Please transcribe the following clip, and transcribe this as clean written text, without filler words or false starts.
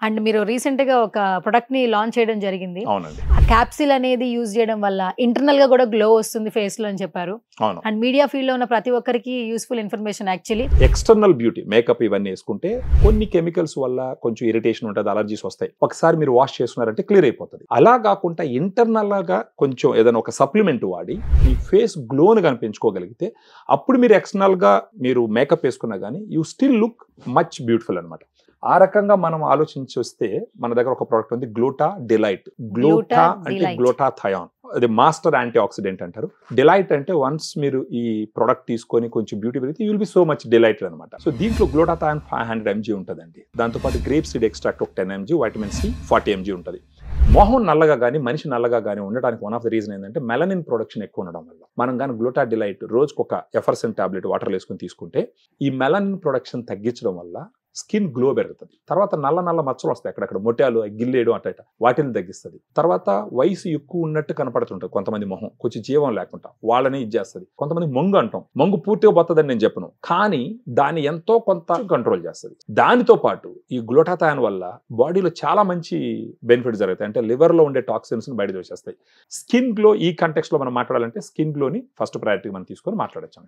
And మీరు రీసెంట్‌గా ఒక ప్రొడక్ట్‌ని లాంచ్ చేయడం జరిగింది. అవునండి. ఆ క్యాప్సిల్ అనేది యూజ్ చేయడం వల్ల ఇంటర్నల్‌గా కూడా గ్లో వస్తుంది ఫేస్‌లో అని చెప్పారు. అవును. అండ్ మీడియా ఫీల్డ్‌లో ఉన్న ప్రతి ఒక్కరికి useful information actually. External beauty makeup ఇవన్నీ వేసుకుంటే కొన్ని కెమికల్స్ వల్ల కొంచెం ఇరిటేషన్ ఉంటుంది, అలర్జీస్ వస్తాయి. ఒకసారి మీరు వాష్ చేసుకున్నారంటే క్లియర్ అయిపోతుంది. అలా కాకుండా ఇంటర్నల్ గా కొంచెం ఏదైనా ఒక సప్లిమెంట్ వాడి మీ ఫేస్ గ్లోని కనిపించుకోగలిగితే అప్పుడు మీరు ఎక్స్టర్నల్ గా మీరు మేకప్ వేసుకున్నా కానీ you still look much beautiful అనమాట. ఆ రకంగా మనం ఆలోచించి వస్తే మన దగ్గర ఒక ప్రోడక్ట్ ఉంది, గ్లూటా డిలైట్. గ్లూటా అంటే గ్లూటాథయాన్, అది మాస్టర్ యాంటీ ఆక్సిడెంట్ అంటారు. డిలైట్ అంటే వన్స్ మీరు ఈ ప్రొడక్ట్ తీసుకొని కొంచెం బ్యూటీ పెరిగితే you will be so much delighted అనమాట. సో దీంట్లో గ్లూటాథయాన్ 500 mg ఉంటుందండి. దాంతోపాటు గ్రేప్ సీడ్ ఎక్స్ట్రాక్ట్ ఒక 10 mg, వైటమిన్ సి 40 mg ఉంటుంది. మొహం నల్లగా కానీ మనిషి నల్లగా కానీ ఉండడానికి వన్ ఆఫ్ ద రీజన్ ఏంటంటే మెలనిన్ ప్రొడక్షన్ ఎక్కువ ఉండడం వల్ల. మనం కానీ గ్లూటా డిలైట్ రోజుకు ఒక ఎఫర్సెంట్ టాబ్లెట్ వాటర్లో వేసుకొని తీసుకుంటే ఈ మెలనిన్ ప్రొడక్షన్ తగ్గించడం వల్ల స్కిన్ గ్లో పెరుగుతుంది. తర్వాత నల్ల నల్ల మచ్చలు వస్తాయి అక్కడక్కడ, మొట్టాలు గిల్లేయడం అట్ట వాటిని తగ్గిస్తుంది. తర్వాత వయసు ఎక్కువ ఉన్నట్టు కనపడుతుంటుంది కొంతమంది మొహం, కొంచెం జీవం లేకుండా వాళ్ళని ఇచ్చేస్తుంది. కొంతమంది మొంగు అంటాం, మొంగు పూర్తిగా పోతుందని నేను చెప్పను, కానీ దాన్ని ఎంతో కొంత కంట్రోల్ చేస్తుంది. దానితో పాటు ఈ గ్లూటాథయాన్ వల్ల బాడీలో చాలా మంచి బెనిఫిట్స్ జరుగుతాయి. అంటే లివర్ లో ఉండే టాక్సిన్స్ బయట వచ్చేస్తాయి. స్కిన్ గ్లో ఈ కంటెక్స్ట్ లో మనం మాట్లాడాలంటే స్కిన్ గ్లోని ఫస్ట్ ప్రయారిటీ మనం తీసుకొని మాట్లాడచ్చు.